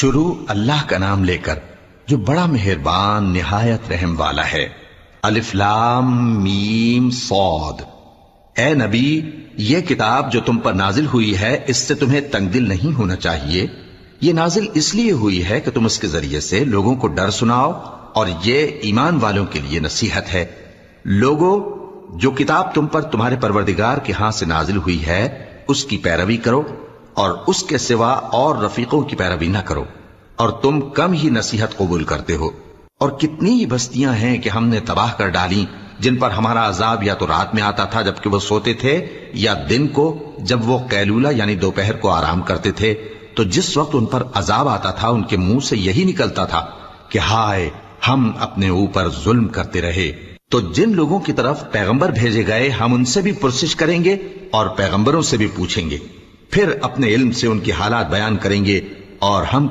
شروع اللہ کا نام لے کر جو بڑا مہربان نہایت رحم والا ہے۔ الف لام میم صاد۔ اے نبی، یہ کتاب جو تم پر نازل ہوئی ہے اس سے تمہیں تنگ دل نہیں ہونا چاہیے۔ یہ نازل اس لیے ہوئی ہے کہ تم اس کے ذریعے سے لوگوں کو ڈر سناؤ، اور یہ ایمان والوں کے لیے نصیحت ہے۔ لوگوں، جو کتاب تم پر تمہارے پروردگار کے ہاں سے نازل ہوئی ہے اس کی پیروی کرو، اور اس کے سوا اور رفیقوں کی پیروی نہ کرو، اور تم کم ہی نصیحت قبول کرتے ہو۔ اور کتنی ہی بستیاں ہیں کہ ہم نے تباہ کر ڈالی جن پر ہمارا عذاب یا تو رات میں آتا تھا جبکہ وہ سوتے تھے، یا دن کو جب وہ قیلولہ یعنی دوپہر کو آرام کرتے تھے، تو جس وقت ان پر عذاب آتا تھا ان کے منہ سے یہی نکلتا تھا کہ ہائے، ہم اپنے اوپر ظلم کرتے رہے۔ تو جن لوگوں کی طرف پیغمبر بھیجے گئے ہم ان سے بھی پرسش کریں گے اور پیغمبروں سے بھی پوچھیں گے، پھر اپنے علم سے ان کی حالات بیان کریں گے، اور ہم